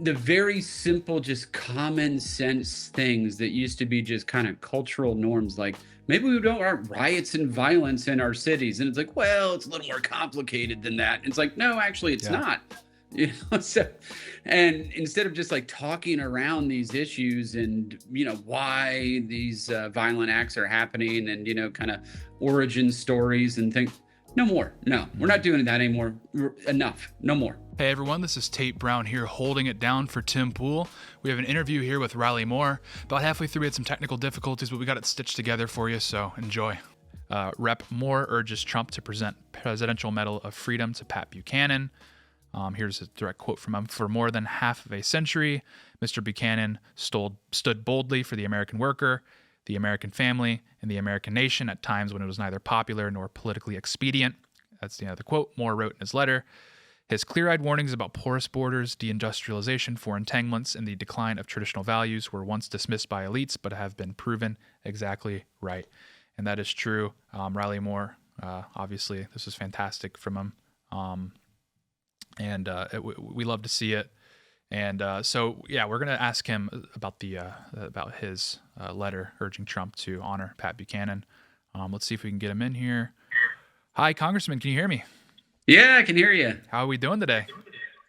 the very simple, just common sense things that used to be just kind of cultural norms, like maybe we don't want riots and violence in our cities. And it's like, well, it's a little more complicated than that. And it's like, no, actually, it's Yeah. not. So, and instead of just like talking around these issues and, why these violent acts are happening and, kind of origin stories and things, no more. No, we're not doing that anymore. Enough. No more. Hey everyone, this is Tate Brown here holding it down for Tim Pool. We have an interview here with Riley Moore. About halfway through, we had some technical difficulties, but we got it stitched together for you, so enjoy. Rep. Moore urges Trump to present Presidential Medal of Freedom to Pat Buchanan. Here's a direct quote from him. For more than half of a century, Mr. Buchanan stood boldly for the American worker, the American family, and the American nation at times when it was neither popular nor politically expedient. That's the end of the quote. Moore wrote in his letter. His clear-eyed warnings about porous borders, deindustrialization, foreign entanglements, and the decline of traditional values were once dismissed by elites, but have been proven exactly right. And that is true. Riley Moore, obviously, this is fantastic from him. We love to see it. And so, we're going to ask him about his letter urging Trump to honor Pat Buchanan. Let's see if we can get him in here. Hi, Congressman. Can you hear me? Yeah, I can hear you. How are we doing today?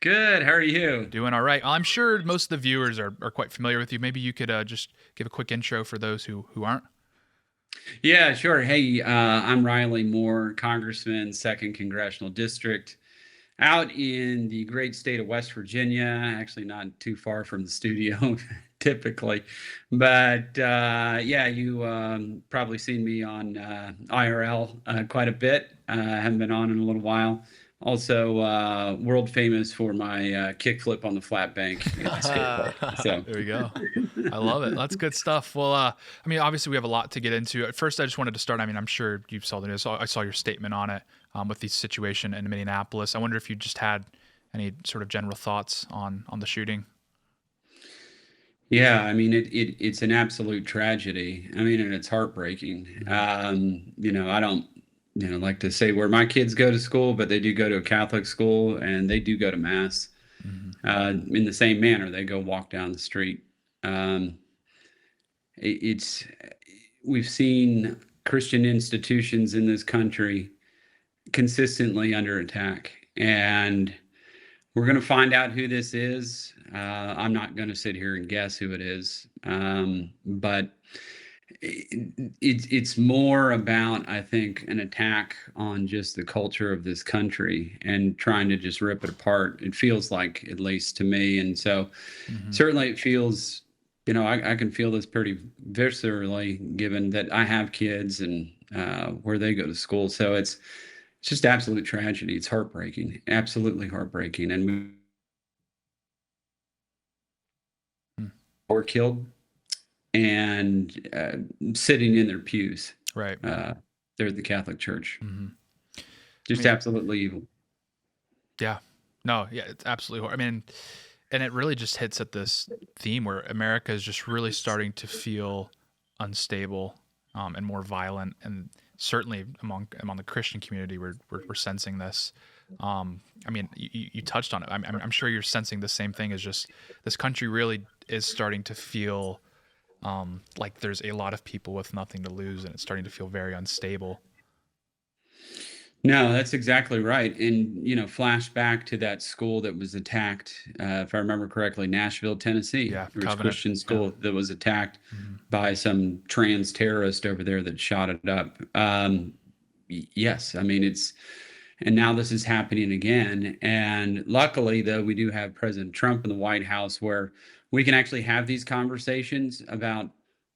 Good. How are you? Doing all right. I'm sure most of the viewers are quite familiar with you. Maybe you could just give a quick intro for those who aren't. Yeah, sure. Hey, I'm Riley Moore, Congressman, 2nd Congressional District, out in the great state of West Virginia, actually not too far from the studio typically. But you probably seen me on IRL quite a bit. Haven't been on in a little while. Also, world famous for my kickflip on the flat bank at the skate park. So there we go. I love it. That's good stuff. Well, obviously we have a lot to get into. At first, I just wanted to start. I'm sure you saw the news. I saw your statement on it with the situation in Minneapolis. I wonder if you just had any sort of general thoughts on the shooting. Yeah, it's an absolute tragedy. And it's heartbreaking. I don't, like to say where my kids go to school, but they do go to a Catholic school and they do go to mass in the same manner. They go walk down the street. We've seen Christian institutions in this country consistently under attack, and we're going to find out who this is. I'm not going to sit here and guess who it is, but it's more about, I think, an attack on just the culture of this country and trying to just rip it apart. It feels like, at least to me. And so certainly it feels, I can feel this pretty viscerally, given that I have kids and where they go to school. So it's just absolute tragedy. It's heartbreaking, absolutely heartbreaking. And were killed and sitting in their pews. Right. They're at the Catholic Church. Just absolutely evil. Yeah. No, yeah, it's absolutely horrible. And it really just hits at this theme where America is just really starting to feel unstable and more violent. And certainly among the Christian community, we're sensing this. You touched on it. I'm sure you're sensing the same thing. As just this country really is starting to feel like there's a lot of people with nothing to lose, and it's starting to feel very unstable. No, that's exactly right. And, flash back to that school that was attacked, if I remember correctly, Nashville, Tennessee. Yeah, there was a Christian school that was attacked by some trans terrorist over there that shot it up. Yes, and now this is happening again. And luckily, though, we do have President Trump in the White House where we can actually have these conversations about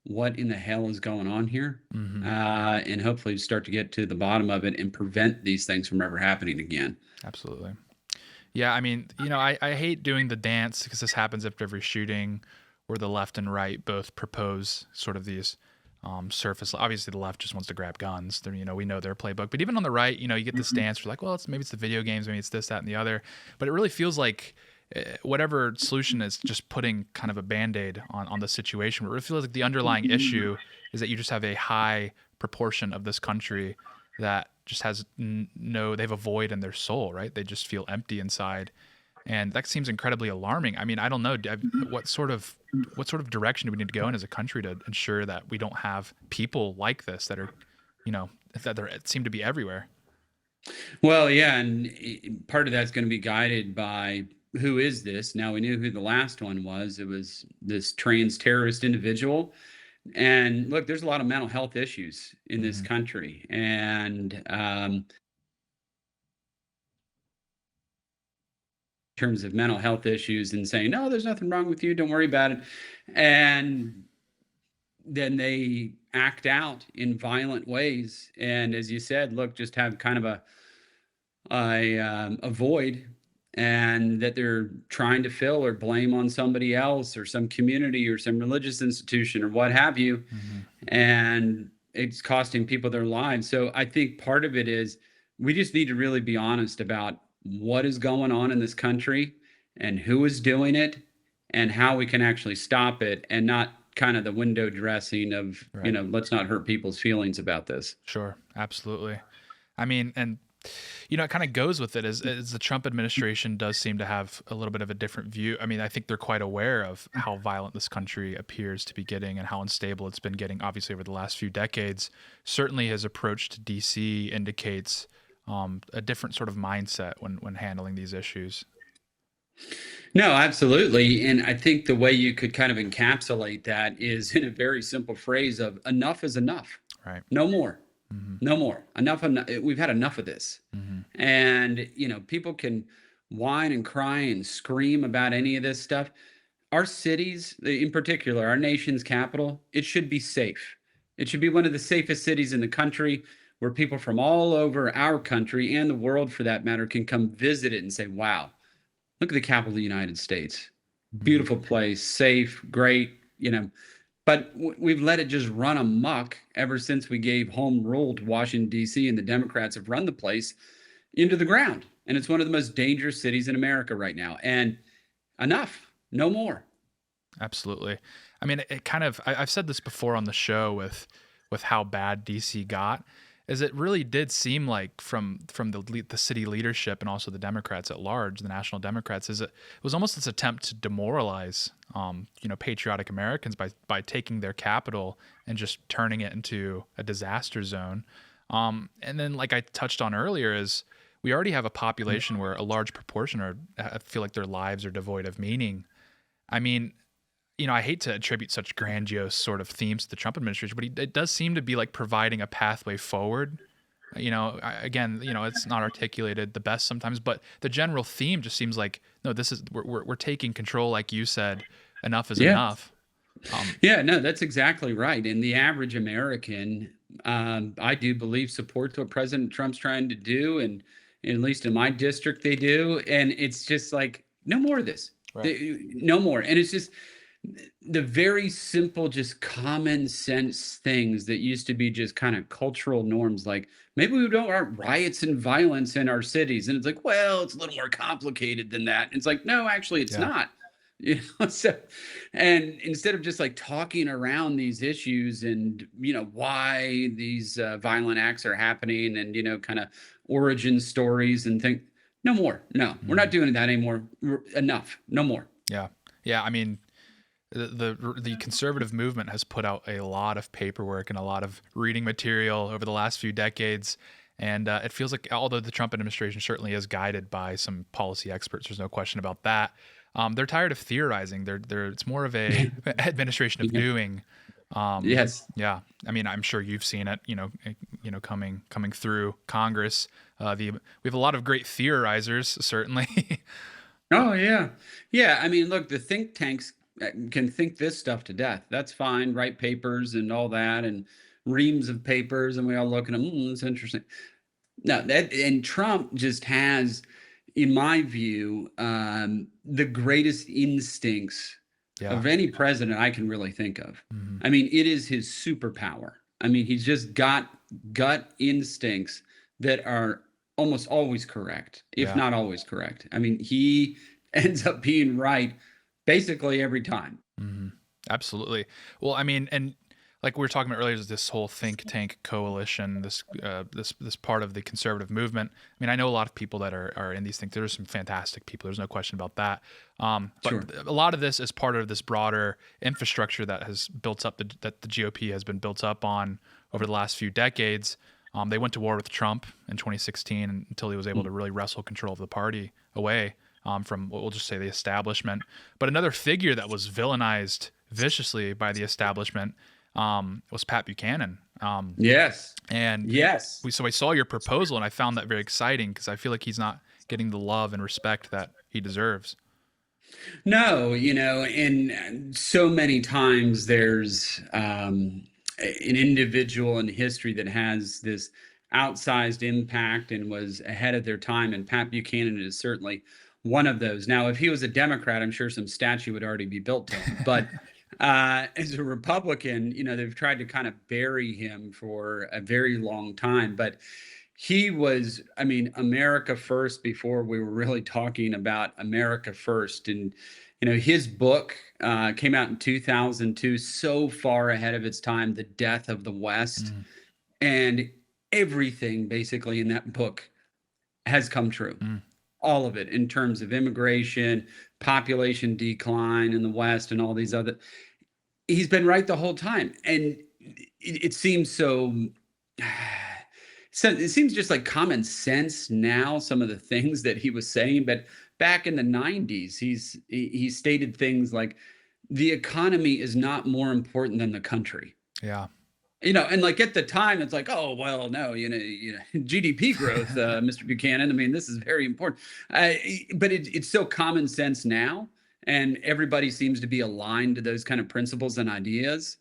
what in the hell is going on here, and hopefully start to get to the bottom of it and prevent these things from ever happening again. Absolutely. Yeah, I hate doing the dance because this happens after every shooting where the left and right both propose sort of these surface. Obviously, the left just wants to grab guns. We know their playbook. But even on the right, you get this dance. You're like, well, maybe it's the video games, maybe it's this, that, and the other. But it really feels like whatever solution is just putting kind of a Band-Aid on the situation. Where it feels like the underlying issue is that you just have a high proportion of this country that just has they have a void in their soul, right? They just feel empty inside. And that seems incredibly alarming. I mean, I don't know. What sort of direction do we need to go in as a country to ensure that we don't have people like this that are, you know, that there seem to be everywhere? Well, yeah, and part of that's going to be guided by who is this? Now we knew who the last one was. It was this trans terrorist individual. And look, there's a lot of mental health issues in this Hmm. country, and in terms of mental health issues, and saying, "No, there's nothing wrong with you. Don't worry about it," and then they act out in violent ways. And as you said, look, just have kind of a void, and that they're trying to fill or blame on somebody else or some community or some religious institution or what have you, Hmm. and it's costing people their lives. So I think part of it is we just need to really be honest about what is going on in this country and who is doing it and how we can actually stop it, and not kind of the window dressing of, Right. let's not hurt people's feelings about this. Sure. Absolutely. I mean, and it kind of goes with it as the Trump administration does seem to have a little bit of a different view. I mean, I think they're quite aware of how violent this country appears to be getting and how unstable it's been getting, obviously, over the last few decades. Certainly his approach to DC indicates a different sort of mindset when handling these issues. No, absolutely. And I think the way you could kind of encapsulate that is in a very simple phrase of enough is enough. Right. No more. Hmm. No more. Enough. We've had enough of this. Hmm. And, people can whine and cry and scream about any of this stuff. Our cities, in particular, our nation's capital, it should be safe. It should be one of the safest cities in the country, where people from all over our country and the world, for that matter, can come visit it and say, wow, look at the capital of the United States. Hmm. Beautiful place, safe, great, but we've let it just run amok ever since we gave home rule to Washington, D.C., and the Democrats have run the place into the ground. And it's one of the most dangerous cities in America right now. And enough, no more. Absolutely. I mean, it kind of, I've said this before on the show with how bad DC got, is it really did seem like from the city leadership and also the Democrats at large, the national Democrats, it was almost this attempt to demoralize patriotic Americans by taking their capital and just turning it into a disaster zone. And then, like I touched on earlier, is we already have a population where a large proportion I feel like their lives are devoid of meaning. I mean, I hate to attribute such grandiose sort of themes to the Trump administration, but it does seem to be like providing a pathway forward. Again, it's not articulated the best sometimes, but the general theme just seems like, no, this is, we're taking control. Like you said, enough is Yeah. enough. Yeah, no, that's exactly right. And the average American, I do believe, supports what President Trump's trying to do. And at least in my district, they do. And it's just like, no more of this. Right. No more. And it's just the very simple, just common sense things that used to be just kind of cultural norms. Like, maybe we don't want riots and violence in our cities. And it's like, well, it's a little more complicated than that. And it's like, no, actually, it's Yeah. not. So, and instead of just like talking around these issues and why these violent acts are happening, and kind of origin stories and think, no more. No, we're not doing that anymore. Enough. No more. Yeah. Yeah. I mean, the conservative movement has put out a lot of paperwork and a lot of reading material over the last few decades. And it feels like, although the Trump administration certainly is guided by some policy experts, there's no question about that. They're tired of theorizing. It's more of a administration of Yeah. doing. Yes. Yeah. I mean, I'm sure you've seen it, coming through Congress. We have a lot of great theorizers, certainly. Oh, yeah. Yeah. I mean, look, the think tanks can think this stuff to death. That's fine. Write papers and all that, and reams of papers, and we all look at them. It's interesting. No, and Trump just has, in my view, the greatest instincts Yeah. of any president I can really think of. Mhm. I mean, it is his superpower. I mean, he's just got gut instincts that are almost always correct, if Yeah. not always correct. I mean, he ends up being right basically every time. Mhm. Absolutely. Well, I mean, and like we were talking about earlier, is this whole think tank coalition, this part of the conservative movement. I mean, I know a lot of people that are in these things. There's some fantastic people. There's no question about that. But Sure. a lot of this is part of this broader infrastructure that has built up, that the GOP has been built up on over the last few decades. They went to war with Trump in 2016 until he was able to really wrestle control of the party away from, we'll just say, the establishment. But another figure that was villainized viciously by the establishment was Pat Buchanan. Yes. And Yes. so I saw your proposal, and I found that very exciting because I feel like he's not getting the love and respect that he deserves. No, and so many times there's an individual in history that has this outsized impact and was ahead of their time, and Pat Buchanan is certainly one of those. Now, if he was a Democrat, I'm sure some statue would already be built to him. But as a Republican, they've tried to kind of bury him for a very long time. But he was, I mean, America first before we were really talking about America first. And, his book came out in 2002, so far ahead of its time, The Death of the West. And everything basically in that book has come true. All of it, in terms of immigration, population decline in the West, and all these other. He's been right the whole time. And it seems so. So it seems just like common sense now, some of the things that he was saying, but back in the 90s, he stated things like the economy is not more important than the country. Yeah. And like at the time, it's like, oh, well, no, GDP growth, Mr. Buchanan. I mean, this is very important. But it's so common sense now. And everybody seems to be aligned to those kind of principles and ideas.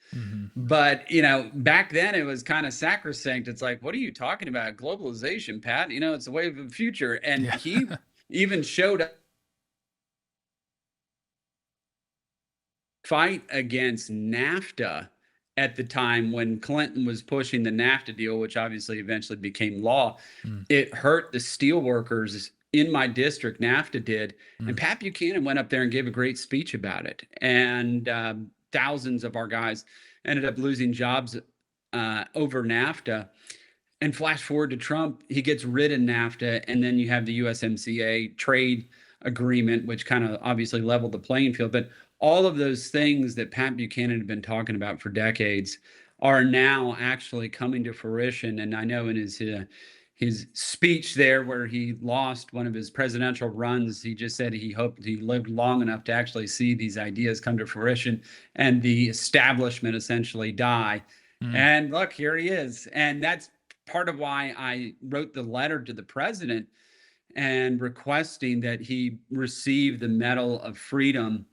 But, back then it was kind of sacrosanct. It's like, what are you talking about? Globalization, Pat, it's the wave of the future. And he even showed up fight against NAFTA at the time when Clinton was pushing the NAFTA deal, which obviously eventually became law. It hurt the steel workers in my district. NAFTA did. And Pat Buchanan went up there and gave a great speech about it. And thousands of our guys ended up losing jobs over NAFTA. And flash forward to Trump, he gets rid of NAFTA. And then you have the USMCA trade agreement, which kind of obviously leveled the playing field. But all of those things that Pat Buchanan had been talking about for decades are now actually coming to fruition. And I know in his speech there, where he lost one of his presidential runs, he just said he hoped he lived long enough to actually see these ideas come to fruition and the establishment essentially die. And look, here he is. And that's part of why I wrote the letter to the president and requesting that he receive the Medal of Freedom,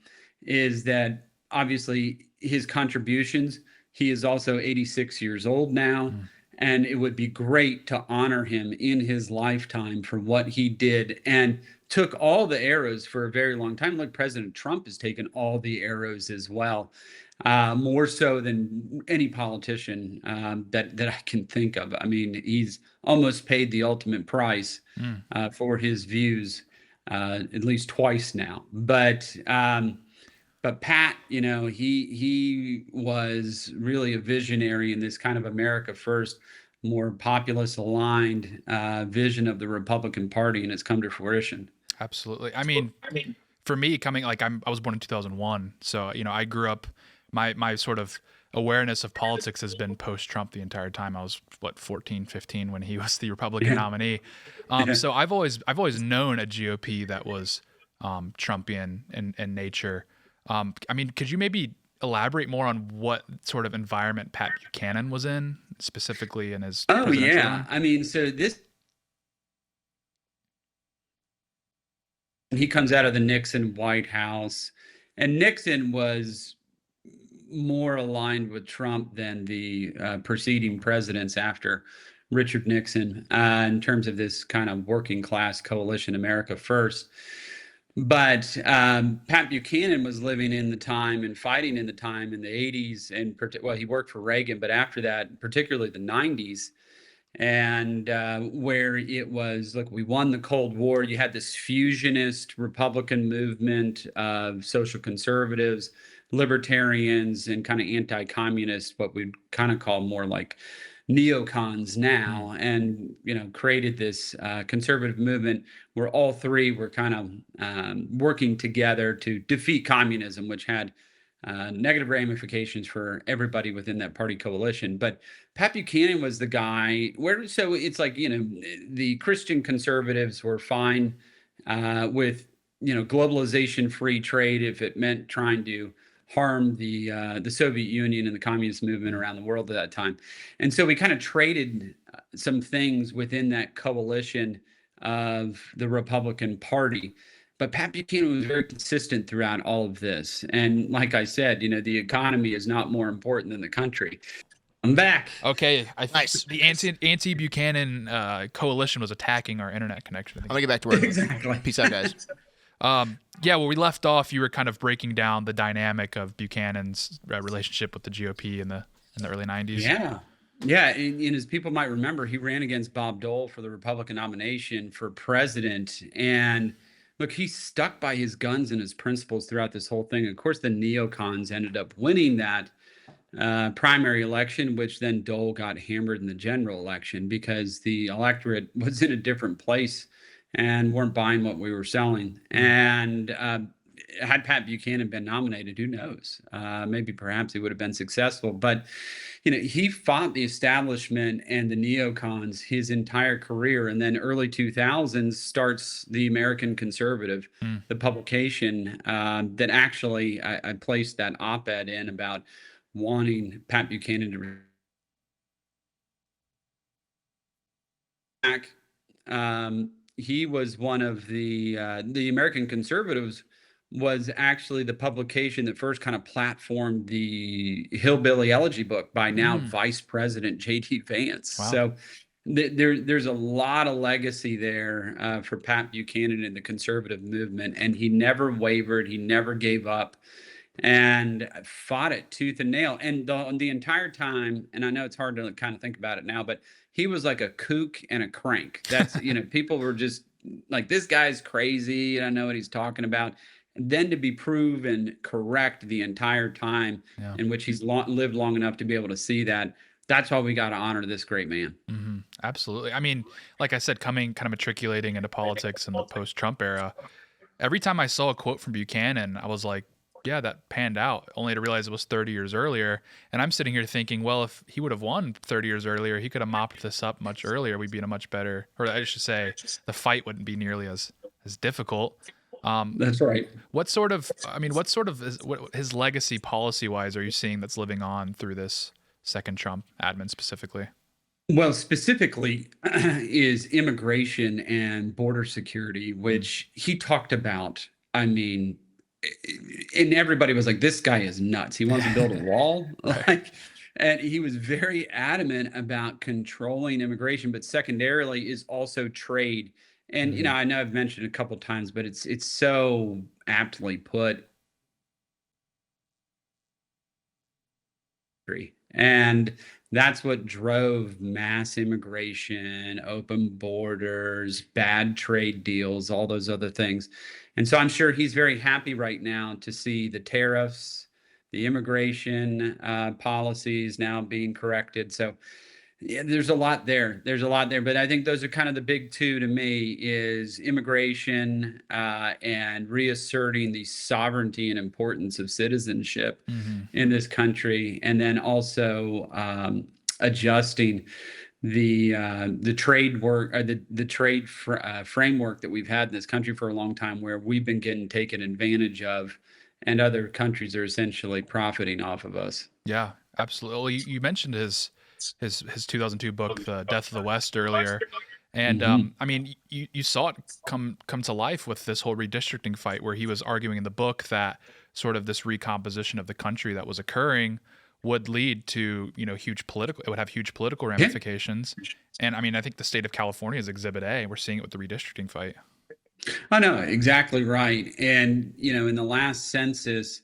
is that obviously his contributions, he is also 86 years old now. And it would be great to honor him in his lifetime for what he did and took all the arrows for a very long time. Like President Trump has taken all the arrows as well, more so than any politician that I can think of. I mean, he's almost paid the ultimate price for his views, at least twice now. But Pat, he was really a visionary in this kind of America first, more populist aligned vision of the Republican Party, and it's come to fruition. Absolutely. I mean, for me, I was born in 2001, so I grew up. My sort of awareness of politics has been post-Trump the entire time. I was 14, 15 when he was the Republican nominee. So I've always known a GOP that was Trumpian in nature. I mean, could you maybe elaborate more on what sort of environment Pat Buchanan was in, specifically in his presidential run? I mean, so he comes out of the Nixon White House, and Nixon was more aligned with Trump than the preceding presidents after Richard Nixon in terms of this kind of working class coalition, America First. But Pat Buchanan was living in the time and fighting in the time in the 80s. And he worked for Reagan. But after that, particularly the 90s, and where it was, look, we won the Cold War. You had this fusionist Republican movement of social conservatives, libertarians, and kind of anti-communists, what we'd kind of call more like neocons now, and created this conservative movement where all three were kind of working together to defeat communism, which had negative ramifications for everybody within that party coalition. But Pat Buchanan was the guy where, so it's like, the Christian conservatives were fine with, globalization, free trade, if it meant trying to harm the Soviet Union and the communist movement around the world at that time. And so we kind of traded some things within that coalition of the Republican Party. But Pat Buchanan was very consistent throughout all of this. And like I said, the economy is not more important than the country. I'm back. Okay. Nice. The anti-Buchanan coalition was attacking our internet connection. I'm going to get back to work. Exactly. Peace out, guys. Yeah, well, we left off. You were kind of breaking down the dynamic of Buchanan's relationship with the GOP in the early 90s. Yeah. And as people might remember, he ran against Bob Dole for the Republican nomination for president. And look, he stuck by his guns and his principles throughout this whole thing. Of course, the neocons ended up winning that primary election, which then Dole got hammered in the general election because the electorate was in a different place and weren't buying what we were selling. And had Pat Buchanan been nominated, who knows? Maybe perhaps he would have been successful. But he fought the establishment and the neocons his entire career. And then early 2000s starts the American Conservative, the publication that actually I placed that op-ed in about wanting Pat Buchanan to back. He was one of the American Conservatives was actually the publication that first kind of platformed the Hillbilly Elegy book by now Vice President J.D. Vance. Wow. So there's a lot of legacy there for Pat Buchanan and the conservative movement, and he never wavered, he never gave up, and fought it tooth and nail. And the entire time, and I know it's hard to kind of think about it now, but he was like a kook and a crank. That's, people were just like, this guy's crazy, and I know what he's talking about. And then to be proven correct the entire time in which he's lived long enough to be able to see that, that's why we got to honor this great man. Mm-hmm. Absolutely. I mean, like I said, kind of matriculating into politics in the post-Trump era, every time I saw a quote from Buchanan, I was like, yeah, that panned out, only to realize it was 30 years earlier. And I'm sitting here thinking, well, if he would have won 30 years earlier, he could have mopped this up much earlier. We'd be in a much better, or I should say, the fight wouldn't be nearly as difficult. That's right. What his legacy policy-wise are you seeing that's living on through this second Trump admin specifically? Well, specifically is immigration and border security, which he talked about. I mean, and everybody was like, this guy is nuts. He wants to build a wall. And he was very adamant about controlling immigration, but secondarily is also trade. And, I know I've mentioned it a couple of times, but it's so aptly put. And that's what drove mass immigration, open borders, bad trade deals, all those other things. And so I'm sure he's very happy right now to see the tariffs, the immigration policies now being corrected. So yeah, there's a lot there. But I think those are kind of the big two to me, is immigration and reasserting the sovereignty and importance of citizenship in this country. And then also adjusting the trade work, or the trade framework that we've had in this country for a long time, where we've been getting taken advantage of and other countries are essentially profiting off of us. Yeah, absolutely. Well, you mentioned his 2002 book, The Death of the West, earlier. And I mean, you saw it come to life with this whole redistricting fight, where he was arguing in the book that sort of this recomposition of the country that was occurring would lead to, it would have huge political ramifications. And I mean, I think the state of California is Exhibit A. We're seeing it with the redistricting fight. I know, exactly right. And, in the last census,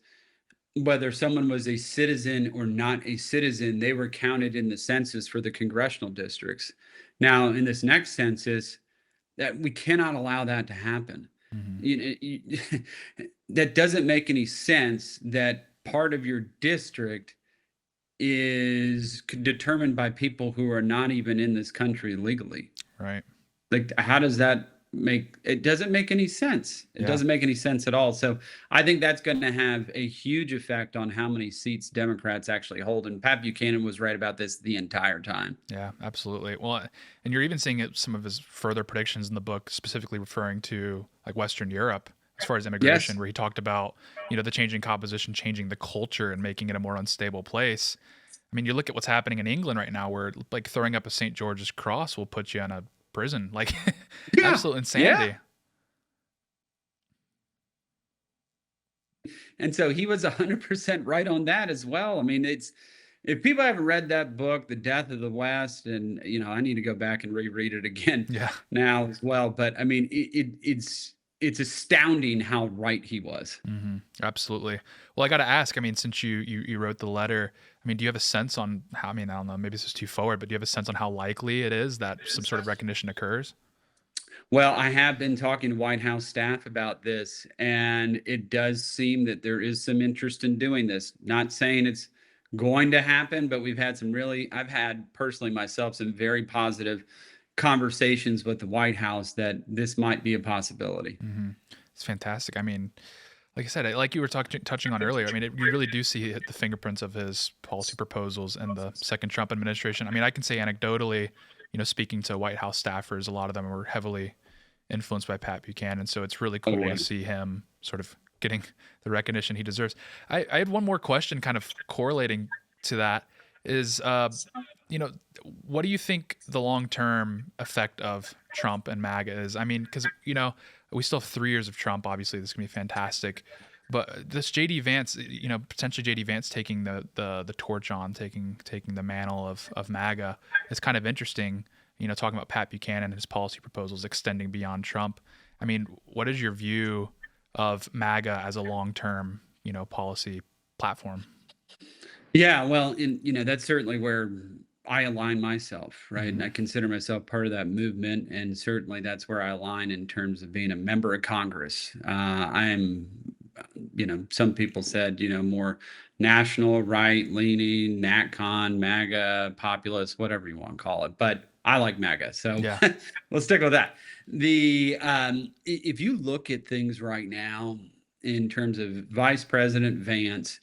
whether someone was a citizen or not a citizen, they were counted in the census for the congressional districts. Now, in this next census, that we cannot allow that to happen. Mm-hmm. That doesn't make any sense that part of your district is determined by people who are not even in this country legally. Right. Like, how does that make it? Doesn't make any sense. It doesn't make any sense at all. So I think that's going to have a huge effect on how many seats Democrats actually hold. And Pat Buchanan was right about this the entire time. Yeah, absolutely. Well, and you're even seeing some of his further predictions in the book, specifically referring to like Western Europe as far as immigration, where he talked about, the changing composition, changing the culture and making it a more unstable place. I mean, you look at what's happening in England right now, where like throwing up a St. George's cross will put you in a prison, like absolute insanity. And so he was 100% right on that as well. I mean, if people haven't read that book, The Death of the West, and I need to go back and reread it again now as well. But I mean, it's astounding how right he was. Mm-hmm. Absolutely. Well, I got to ask, I mean, since you wrote the letter, I mean, do you have a sense on how, I mean, I don't know, maybe this is too forward, but do you have a sense on how likely it is that some sort of recognition occurs? Well, I have been talking to White House staff about this, and it does seem that there is some interest in doing this. Not saying it's going to happen, but I've had personally myself some very positive conversations with the White House that this might be a possibility. Mm-hmm. It's fantastic. I mean, like I said, like you were touching on earlier, I mean, you really do see the fingerprints of his policy proposals in the second Trump administration. I mean, I can say anecdotally, speaking to White House staffers, a lot of them were heavily influenced by Pat Buchanan. So it's really cool to see him sort of getting the recognition he deserves. I had one more question kind of correlating to that is, what do you think the long-term effect of Trump and MAGA is? I mean, because, we still have 3 years of Trump. Obviously, this is going to be fantastic. But this JD Vance, potentially JD Vance taking the torch on, taking the mantle of MAGA is kind of interesting. Talking about Pat Buchanan and his policy proposals extending beyond Trump. I mean, what is your view of MAGA as a long-term, policy platform? Yeah, well, that's certainly where I align myself, right? Mm-hmm. And I consider myself part of that movement, and certainly that's where I align in terms of being a member of Congress. I am, some people said, more national, right-leaning, NatCon, MAGA, populist, whatever you want to call it, but I like MAGA, so let's stick with that. If you look at things right now in terms of Vice President Vance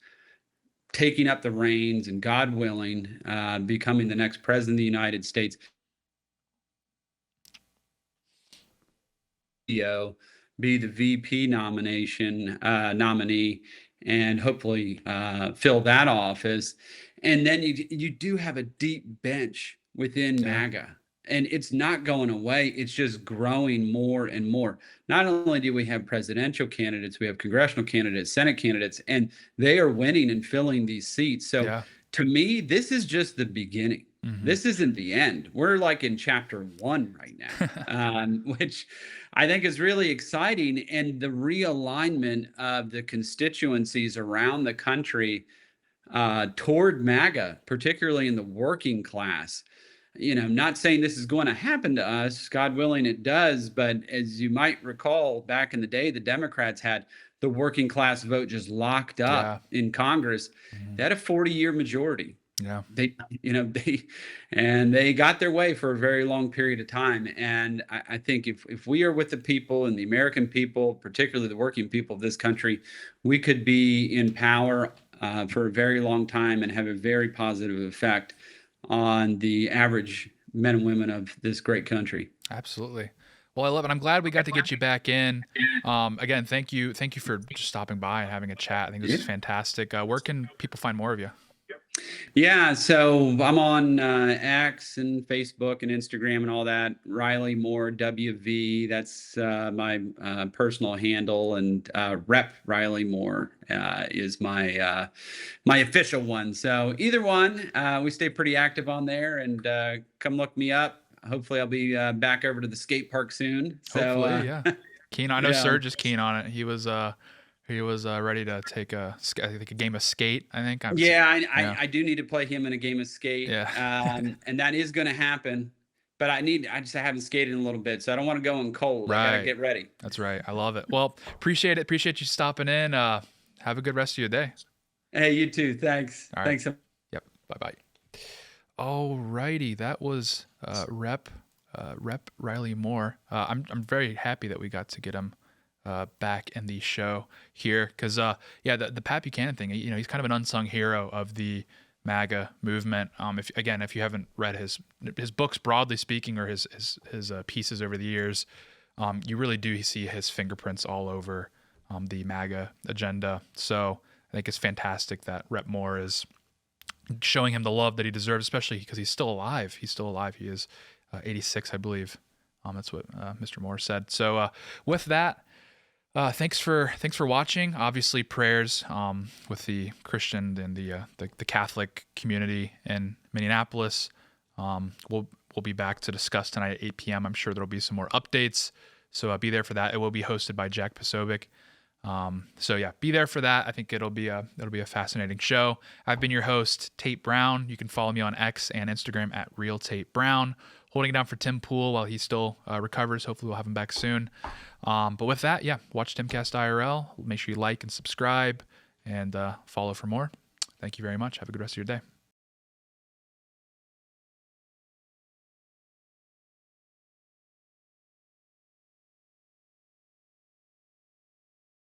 taking up the reins and, God willing, becoming the next president of the United States, be the VP nominee, and hopefully fill that office. And then you do have a deep bench within MAGA. And it's not going away. It's just growing more and more. Not only do we have presidential candidates, we have congressional candidates, Senate candidates, and they are winning and filling these seats. So to me, this is just the beginning. Mm-hmm. This isn't the end. We're like in chapter 1 right now, which I think is really exciting. And the realignment of the constituencies around the country toward MAGA, particularly in the working class. Not saying this is going to happen to us, God willing it does, but as you might recall, back in the day, the Democrats had the working class vote just locked up in Congress. Mm-hmm. They had a 40-year majority. Yeah. They got their way for a very long period of time. And I think if we are with the people and the American people, particularly the working people of this country, we could be in power for a very long time and have a very positive effect on the average men and women of this great country. Absolutely. Well, I love it. I'm glad we got to get you back in. Again, thank you for just stopping by and having a chat. I think this is fantastic. Where can people find more of you? Yeah, so I'm on X and Facebook and Instagram and all that. Riley Moore WV. That's my personal handle, and Rep Riley Moore is my official one. So either one, we stay pretty active on there, and come look me up. Hopefully, I'll be back over to the skate park soon. So, hopefully, yeah. Keen. I know Serge is keen on it. He was ready to take a game of skate, I think. I do need to play him in a game of skate. Yeah. And that is going to happen. but I haven't skated in a little bit, so I don't want to go in cold. I gotta Right. get ready. That's right. I love it. Well, appreciate it. Appreciate you stopping in. Have a good rest of your day. Hey, you too. Thanks. All right. Thanks. Yep. Bye-bye. All righty. That was Rep Riley Moore. I'm very happy that we got to get him back in the show here, because the Pat Buchanan thing, he's kind of an unsung hero of the MAGA movement. If you haven't read his books, broadly speaking, or his pieces over the years, you really do see his fingerprints all over the MAGA agenda. So I think it's fantastic that Rep Moore is showing him the love that he deserves, especially because he's still alive. He is 86, I believe. That's what Mr. Moore said. So with that, thanks for watching. Obviously, prayers with the Christian and the Catholic community in Minneapolis. We'll be back to discuss tonight at 8 p.m. I'm sure there'll be some more updates, so be there for that. It will be hosted by Jack Posobiec. Be there for that. I think it'll be a fascinating show. I've been your host, Tate Brown. You can follow me on X and Instagram at Real Tate Brown. Holding it down for Tim Pool while he still recovers. Hopefully we'll have him back soon. But with that, watch Timcast IRL. Make sure you like and subscribe and follow for more. Thank you very much. Have a good rest of your day.